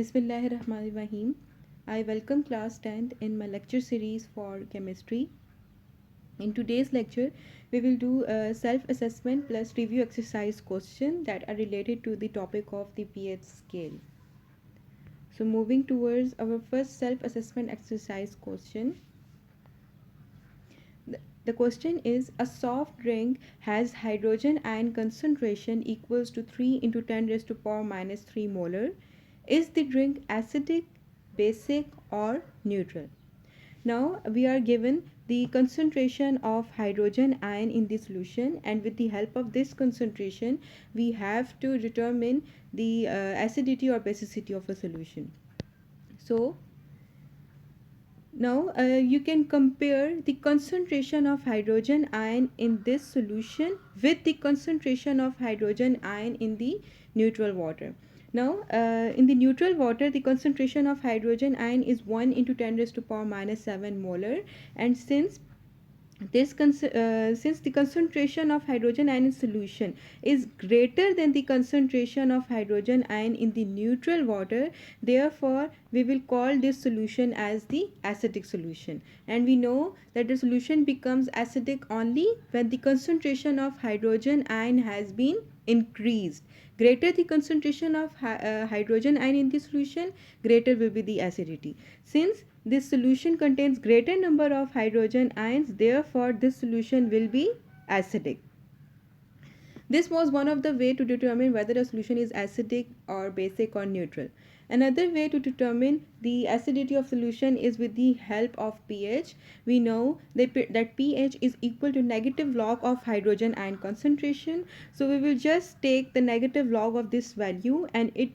Bismillahirrahmanirrahim. I welcome class 10th in my lecture series for chemistry. In today's lecture, we will do a self-assessment plus review exercise question that are related to the topic of the pH scale. So moving towards our first self-assessment exercise question. The question is, a soft drink has hydrogen ion concentration equals to 3 into 10 raised to power minus 3 molar. Is the drink acidic, basic or neutral? Now we are given the concentration of hydrogen ion in the solution, and with the help of this concentration we have to determine the acidity or basicity of a solution. So now you can compare the concentration of hydrogen ion in this solution with the concentration of hydrogen ion in the neutral water. Now in the neutral water, the concentration of hydrogen ion is 1 into 10 raised to power minus 7 molar, and since the concentration of hydrogen ion in solution is greater than the concentration of hydrogen ion in the neutral water, therefore we will call this solution as the acidic solution. And we know that the solution becomes acidic only when the concentration of hydrogen ion has been increased. Greater the concentration of hydrogen ion in the solution, greater will be the acidity. Since this solution contains greater number of hydrogen ions, therefore this solution will be acidic. This was one of the way to determine whether a solution is acidic or basic or neutral. Another way to determine the acidity of solution is with the help of pH. We know that pH is equal to negative log of hydrogen ion concentration. So we will just take the negative log of this value, and it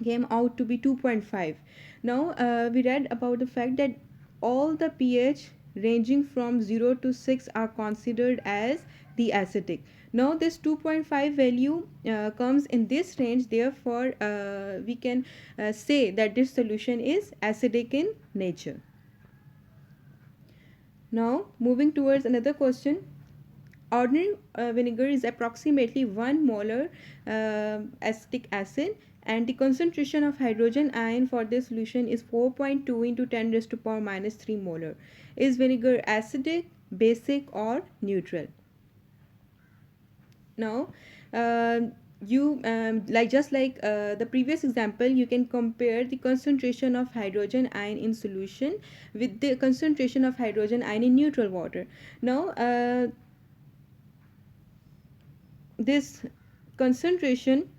came out to be 2.5. Now we read about the fact that all the pH ranging from 0 to 6 are considered as the acidic. Now this 2.5 value comes in this range, therefore we can say that this solution is acidic in nature. Now moving towards another question. Ordinary vinegar is approximately 1 molar acetic acid, and the concentration of hydrogen ion for this solution is 4.2 into 10 raised to power minus 3 molar. Is vinegar acidic, basic or neutral? Now you just like the previous example, you can compare the concentration of hydrogen ion in solution with the concentration of hydrogen ion in neutral water. Now this concentration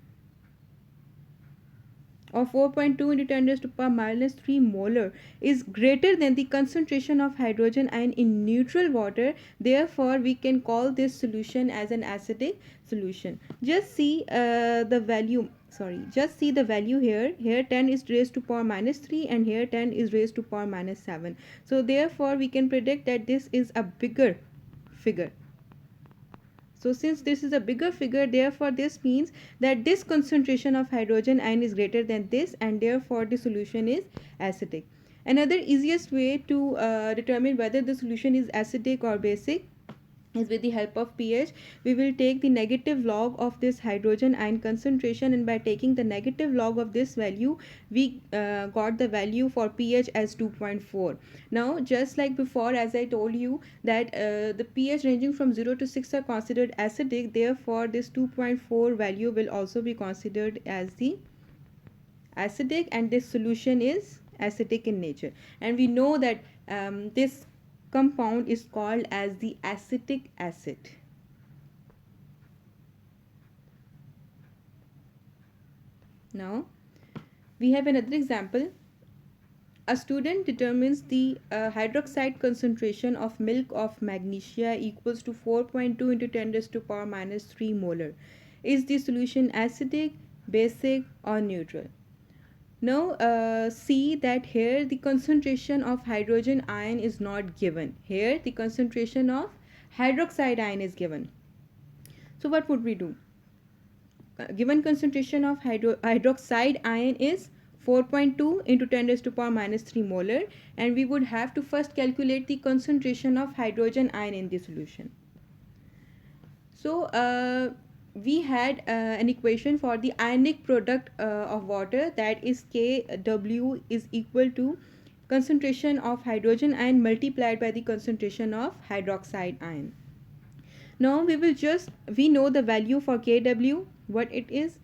of 4.2 into 10 raised to power minus 3 molar is greater than the concentration of hydrogen ion in neutral water, therefore we can call this solution as an acidic solution. Just see the value here 10 is raised to power minus 3 and here 10 is raised to power minus 7. So therefore we can predict that this is a bigger figure. So since this is a bigger figure, therefore this means that this concentration of hydrogen ion is greater than this, and therefore the solution is acidic. Another easiest way to determine whether the solution is acidic or basic is with the help of pH. We will take the negative log of this hydrogen ion concentration, and by taking the negative log of this value, we got the value for pH as 2.4. Now just like before, as I told you that the pH ranging from 0 to 6 are considered acidic, therefore this 2.4 value will also be considered as the acidic, and this solution is acidic in nature. And we know that this compound is called as the acetic acid. Now we have another example. A student determines the hydroxide concentration of milk of magnesia equals to 4.2 into 10 raised to power minus 3 molar. Is the solution acidic, basic or neutral? Now see that here the concentration of hydrogen ion is not given. Here the concentration of hydroxide ion is given. So what would we do? Given concentration of hydroxide ion is 4.2 into 10 raised to power minus 3 molar, and we would have to first calculate the concentration of hydrogen ion in the solution. So we had an equation for the ionic product of water, that is Kw is equal to concentration of hydrogen ion multiplied by the concentration of hydroxide ion. Now we know the value for Kw, what it is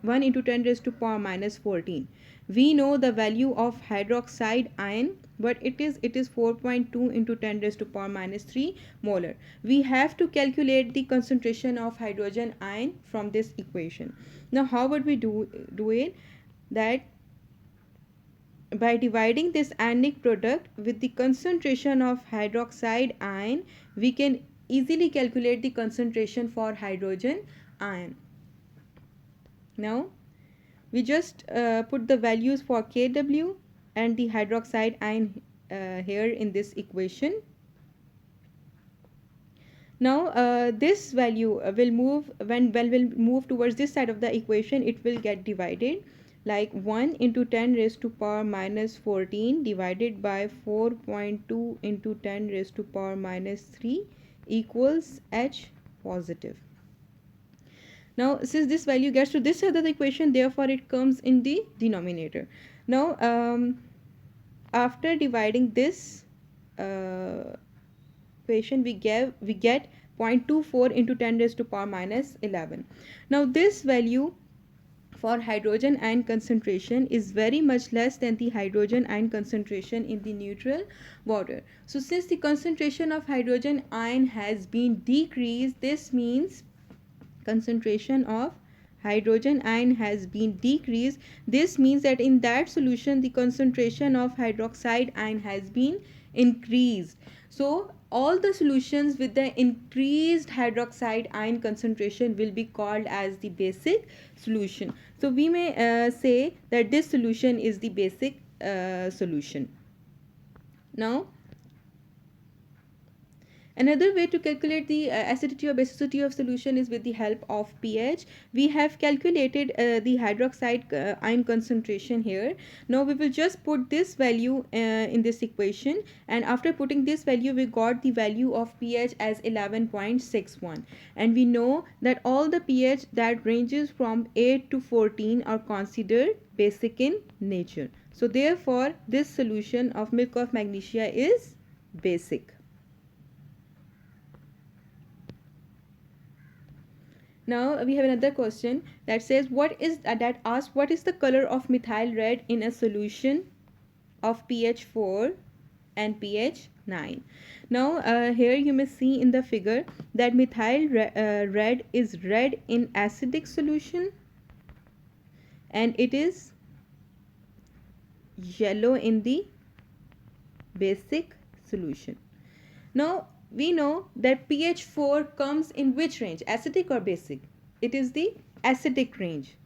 1 into 10 raised to power minus 14. We know the value of hydroxide ion, what it is 4.2 into 10 raised to power minus 3 molar. We have to calculate the concentration of hydrogen ion from this equation. Now how would we do it? That by dividing this ionic product with the concentration of hydroxide ion, we can easily calculate the concentration for hydrogen ion. Now we just put the values for Kw and the hydroxide ion here in this equation. Now this value will move when will move towards this side of the equation, it will get divided, like 1 into 10 raised to power minus 14 divided by 4.2 into 10 raised to power minus 3 equals H positive. Now since this value gets to this side of the equation, therefore it comes in the denominator. Now after dividing this equation, we get 0.24 into 10 raised to power minus 11. Now this value for hydrogen ion concentration is very much less than the hydrogen ion concentration in the neutral water. So since the concentration of hydrogen ion has been decreased, this means concentration of hydrogen ion has been decreased. This means that in that solution the concentration of hydroxide ion has been increased. So all the solutions with the increased hydroxide ion concentration will be called as the basic solution. So we may say that this solution is the basic solution. Now another way to calculate the acidity or basicity of solution is with the help of pH. We have calculated the hydroxide ion concentration here. Now we will just put this value in this equation, and after putting this value we got the value of pH as 11.61, and we know that all the pH that ranges from 8 to 14 are considered basic in nature. So therefore this solution of milk of magnesia is basic. Now we have another question that says what is the color of methyl red in a solution of pH 4 and pH 9. Now here you may see in the figure that methyl red is red in acidic solution and it is yellow in the basic solution. Now we know that pH 4 comes in which range, acidic or basic? It is the acidic range.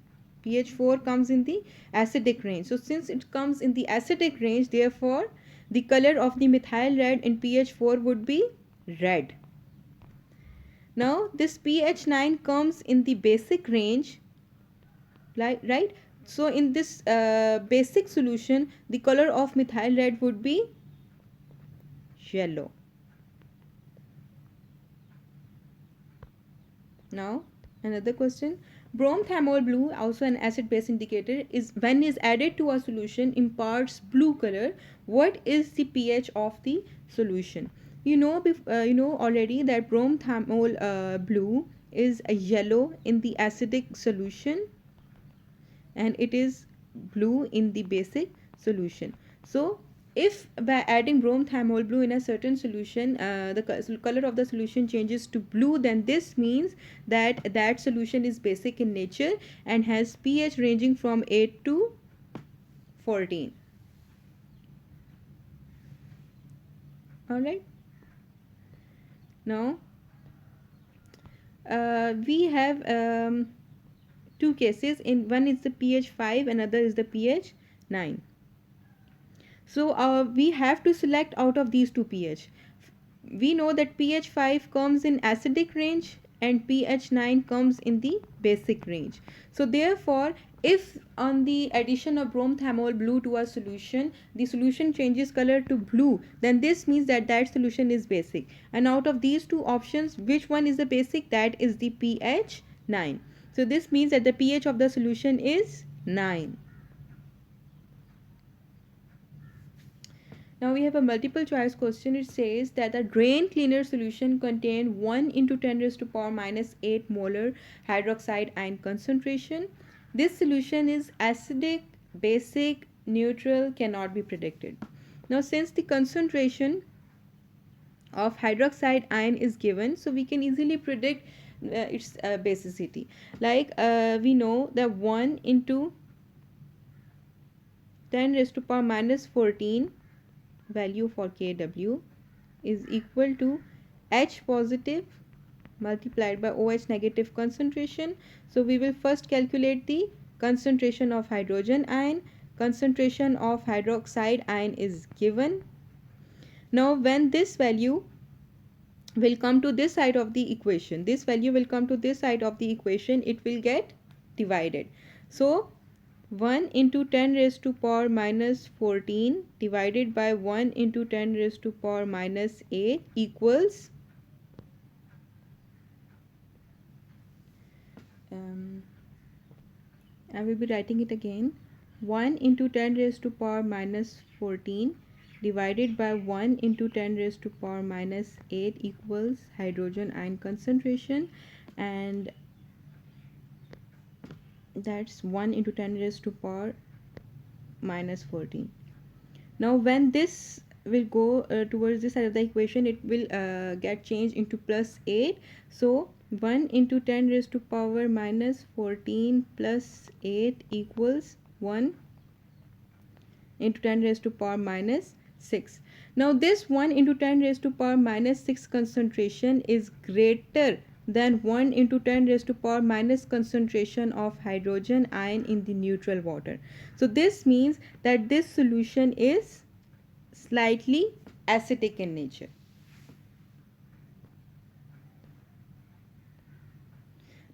pH 4 comes in the acidic range. So since it comes in the acidic range, therefore the color of the methyl red in pH 4 would be red. Now this pH 9 comes in the basic range, right? So in this basic solution, the color of methyl red would be yellow. Now another question, bromethymol blue, also an acid base indicator, is when is added to a solution imparts blue color. What is the pH of the solution? You know already that bromethymol blue is a yellow in the acidic solution and it is blue in the basic solution. So if by adding bromethymol blue in a certain solution the color of the solution changes to blue, then this means that that solution is basic in nature and has pH ranging from 8 to 14. Alright. Now we have two cases. In one is the pH 5, another is the pH 9. So we have to select out of these two pH. We know that pH 5 comes in acidic range and pH 9 comes in the basic range. So therefore if on the addition of bromethymol blue to a solution, the solution changes color to blue, then this means that that solution is basic. And out of these two options, which one is the basic? That is the pH 9. So this means that the pH of the solution is 9. Now we have a multiple choice question. It says that the drain cleaner solution contain 1 into 10 raised to power minus 8 molar hydroxide ion concentration. This solution is acidic, basic, neutral, cannot be predicted. Now since the concentration of hydroxide ion is given, so we can easily predict its basicity. Like we know that 1 into 10 raised to power minus 14 value for Kw is equal to H positive multiplied by OH negative concentration. So we will first calculate the concentration of hydrogen ion. Concentration of hydroxide ion is given. Now when this value will come to this side of the equation, this value will come to this side of the equation, it will get divided. So 1 into 10 raised to power minus 14 divided by 1 into 10 raised to power minus 8 equals I will be writing it again. 1 into 10 raised to power minus 14 divided by 1 into 10 raised to power minus 8 equals hydrogen ion concentration, and that's 1 into 10 raised to power minus 14. Now when this will go towards this side of the equation, it will get changed into plus 8. So 1 into 10 raised to power minus 14 plus 8 equals 1 into 10 raised to power minus 6. Now this 1 into 10 raised to power minus 6 concentration is greater than 1 into 10 raised to power minus concentration of hydrogen ion in the neutral water. So this means that this solution is slightly acidic in nature.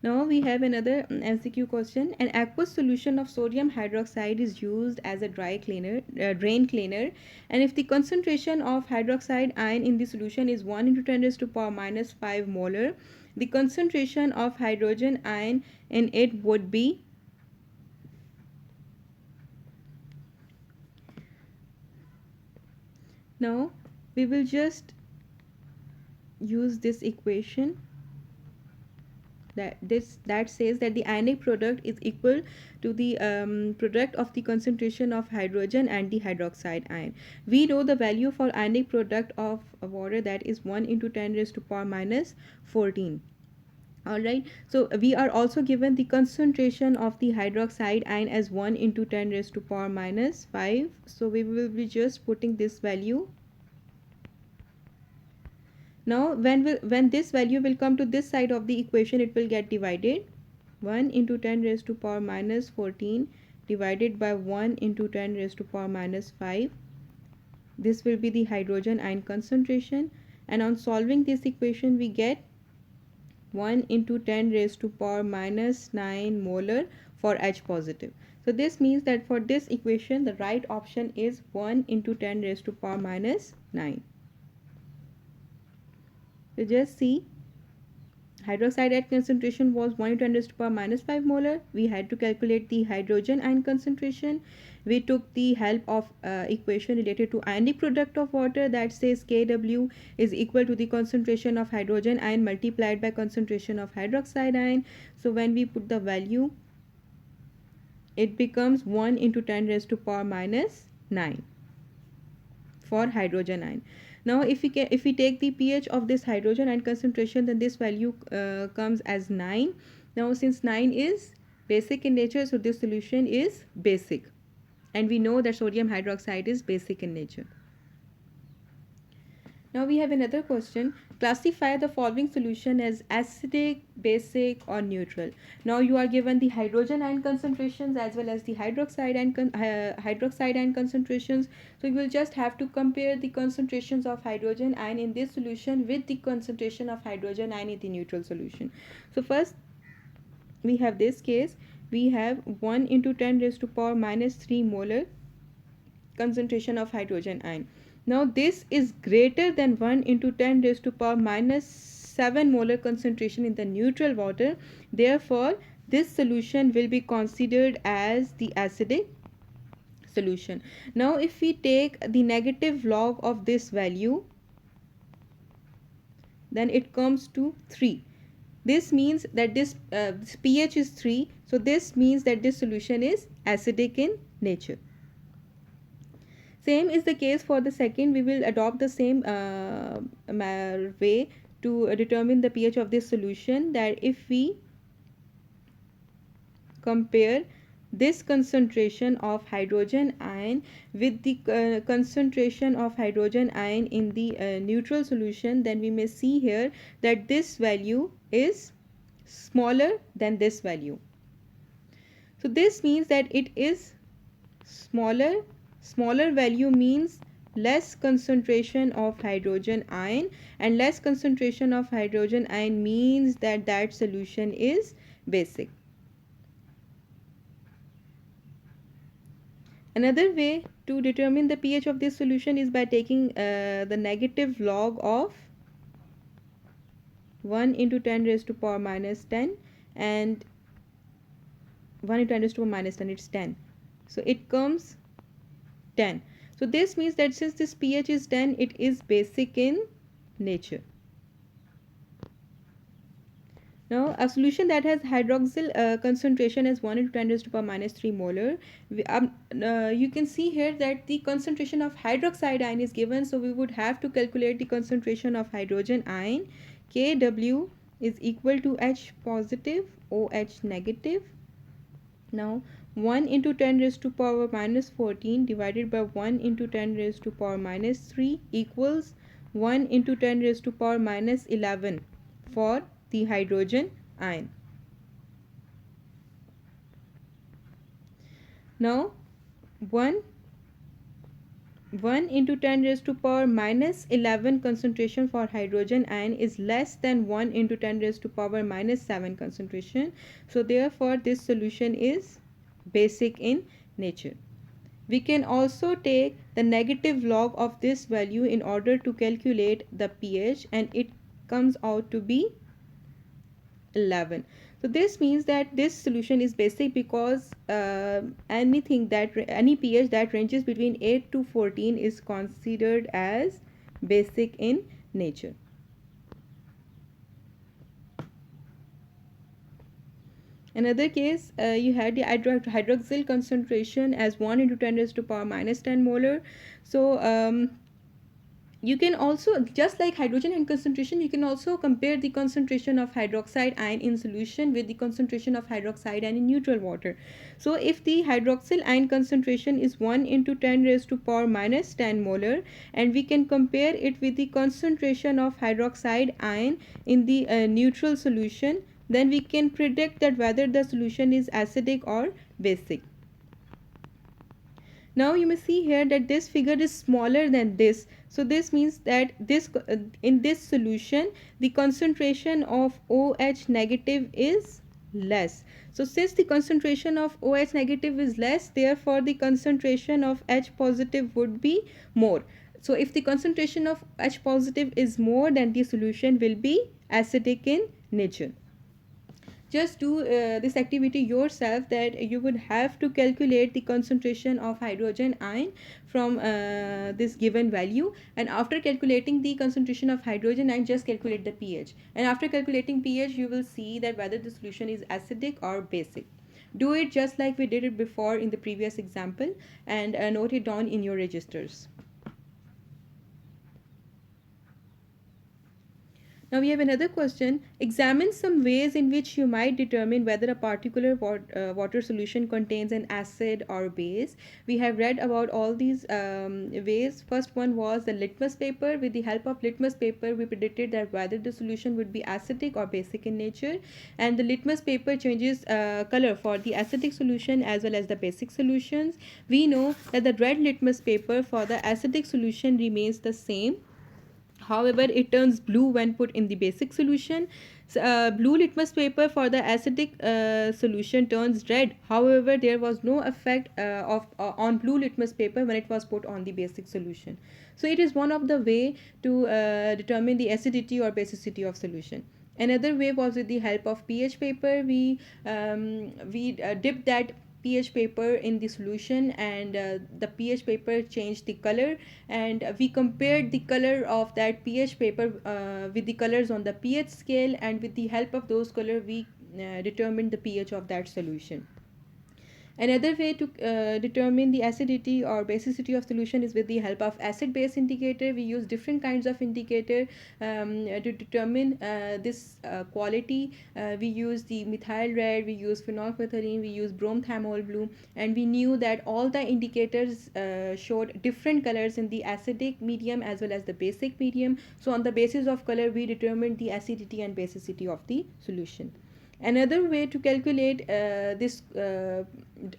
Now we have another MCQ question. An aqueous solution of sodium hydroxide is used as a drain cleaner, and if the concentration of hydroxide ion in the solution is 1 into 10 raised to power minus 5 molar, the concentration of hydrogen ion in it would be. Now we will just use this equation that says that the ionic product is equal to the product of the concentration of hydrogen and the hydroxide ion. We know the value for ionic product of water, that is 1 into 10 raised to power minus 14. Alright, so we are also given the concentration of the hydroxide ion as 1 into 10 raised to power minus 5. So we will be just putting this value. Now when this value will come to this side of the equation, it will get divided. 1 into 10 raised to power minus 14 divided by 1 into 10 raised to power minus 5. This will be the hydrogen ion concentration, and on solving this equation we get 1 into 10 raised to power minus 9 molar for H positive. So this means that for this equation the right option is 1 into 10 raised to power minus 9. So just see, hydroxide ion concentration was 1 into 10 raised to power minus 5 molar. We had to calculate the hydrogen ion concentration. We took the help of equation related to ionic product of water that says Kw is equal to the concentration of hydrogen ion multiplied by concentration of hydroxide ion. So when we put the value, it becomes 1 into 10 raised to power minus 9 for hydrogen ion. Now if we take the pH of this hydrogen ion concentration, then this value comes as 9. Now since 9 is basic in nature, so this solution is basic, and we know that sodium hydroxide is basic in nature. Now we have another question. Classify the following solution as acidic, basic or neutral. Now you are given the hydrogen ion concentrations as well as the hydroxide ion concentrations. So you will just have to compare the concentrations of hydrogen ion in this solution with the concentration of hydrogen ion in the neutral solution. So first we have this case. We have 1 into 10 raised to power minus 3 molar concentration of hydrogen ion. Now this is greater than 1 into 10 raised to power minus 7 molar concentration in the neutral water. Therefore, this solution will be considered as the acidic solution. Now, if we take the negative log of this value, then it comes to 3. This means that this pH is 3. So, this means that this solution is acidic in nature. Same is the case for the second. We will adopt the same way to determine the pH of this solution, that if we compare this concentration of hydrogen ion with the concentration of hydrogen ion in the neutral solution, then we may see here that this value is smaller than this value. So this means that it is smaller. Smaller value means less concentration of hydrogen ion, and less concentration of hydrogen ion means that that solution is basic. Another way to determine the pH of this solution is by taking the negative log of 1 into 10 raised to power minus 10, and 1 into 10 raised to power minus 10, it's 10. So it comes 10. So this means that since this pH is 10, it is basic in nature. Now, a solution that has hydroxyl concentration as 1 into 10 raised to power minus 3 molar, you can see here that the concentration of hydroxide ion is given. So we would have to calculate the concentration of hydrogen ion. Kw is equal to H positive OH negative. Now, 1 into 10 raised to power minus 14 divided by 1 into 10 raised to power minus 3 equals 1 into 10 raised to power minus 11 for the hydrogen ion. Now, 1 into 10 raised to power minus 11 concentration for hydrogen ion is less than 1 into 10 raised to power minus 7 concentration. So therefore, this solution is basic in nature. We can also take the negative log of this value in order to calculate the pH, and it comes out to be 11. So this means that this solution is basic because any pH that ranges between 8 to 14 is considered as basic in nature. Another case, you had the hydroxyl concentration as 1 into 10 raised to power minus 10 molar. So you can also, just like hydrogen ion concentration, you can also compare the concentration of hydroxide ion in solution with the concentration of hydroxide ion in neutral water. So if the hydroxyl ion concentration is 1 into 10 raised to power minus 10 molar, and we can compare it with the concentration of hydroxide ion in the neutral solution, then we can predict that whether the solution is acidic or basic. Now you may see here that this figure is smaller than this. So this means that in this solution the concentration of OH negative is less. So since the concentration of OH negative is less, therefore the concentration of H positive would be more. So if the concentration of H positive is more, then the solution will be acidic in nature. Just do this activity yourself, that you would have to calculate the concentration of hydrogen ion from this given value, and after calculating the concentration of hydrogen ion, just calculate the pH, and after calculating pH you will see that whether the solution is acidic or basic. Do it just like we did it before in the previous example, and note it down in your registers. Now we have another question. Examine some ways in which you might determine whether a particular water solution contains an acid or base. We have read about all these ways. First one was the litmus paper. With the help of litmus paper, we predicted that whether the solution would be acidic or basic in nature. And the litmus paper changes color for the acidic solution as well as the basic solutions. We know that the red litmus paper for the acidic solution remains the same. However, it turns blue when put in the basic solution. Blue litmus paper for the acidic solution turns red. However, there was no effect on blue litmus paper when it was put on the basic solution. So it is one of the way to determine the acidity or basicity of solution. Another way was with the help of pH paper. We dipped that pH paper in the solution, and the pH paper changed the color, and we compared the color of that pH paper with the colors on the pH scale, and with the help of those color we determined the pH of that solution. Another way to determine the acidity or basicity of solution is with the help of acid base indicator. We use different kinds of indicator to determine this quality. We use the methyl red, we use phenolphthalein, we use bromethymol blue, and we knew that all the indicators showed different colors in the acidic medium as well as the basic medium. So on the basis of color we determined the acidity and basicity of the solution. Another way to calculate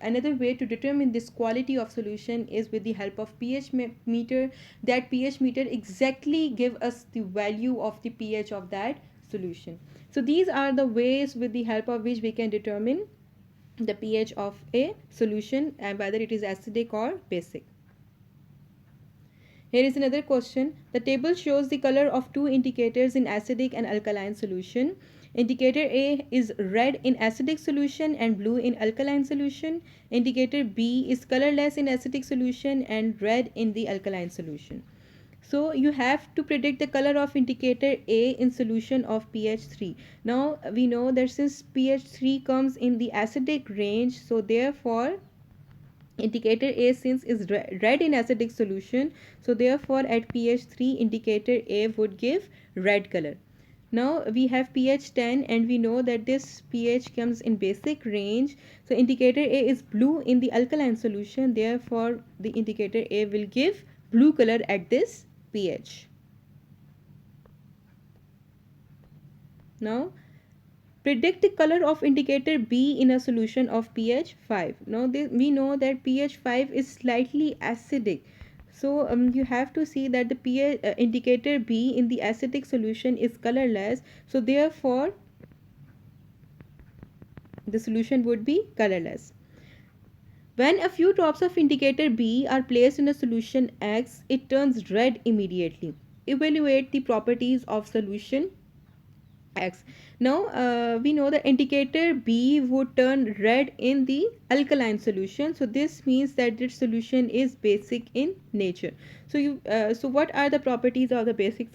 another way to determine this quality of solution is with the help of pH meter. That pH meter exactly give us the value of the pH of that solution. So these are the ways with the help of which we can determine the pH of a solution and whether it is acidic or basic. Here is another question. The table shows the color of two indicators in acidic and alkaline solution. Indicator A is red in acidic solution and blue in alkaline solution. Indicator B is colorless in acidic solution and red in the alkaline solution. So you have to predict the color of indicator A in solution of pH 3. Now we know that since pH 3 comes in the acidic range, so therefore indicator A since is red in acidic solution, so therefore at pH 3 indicator A would give red color. Now we have pH 10 and we know that this pH comes in basic range, so indicator A is blue in the alkaline solution, therefore the indicator A will give blue color at this pH. Now predict the color of indicator B in a solution of pH 5. Now we know that pH 5 is slightly acidic. So you have to see that the pH indicator B in the acidic solution is colorless. So therefore the solution would be colorless. When a few drops of indicator B are placed in a solution X, it turns red immediately. Evaluate the properties of solution X. Now we know the indicator B would turn red in the alkaline solution, so this means that this solution is basic in nature. So what are the properties of the basic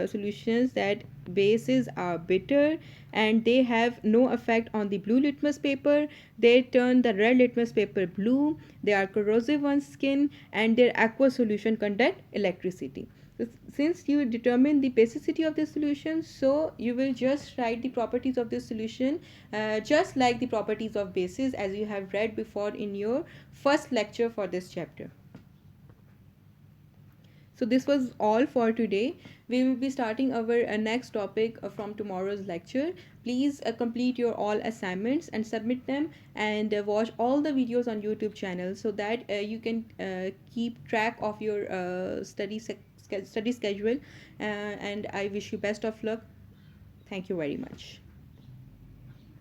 solutions? That bases are bitter and they have no effect on the blue litmus paper. They turn the red litmus paper blue. They are corrosive on skin and their aqueous solution conduct electricity. Since you determine the basicity of the solution, so you will just write the properties of this solution just like the properties of bases as you have read before in your first lecture for this chapter. So this was all for today. We will be starting our next topic from tomorrow's lecture. Please complete your all assignments and submit them, and watch all the videos on YouTube channel so that you can keep track of your study schedule, and I wish you best of luck. Thank you very much.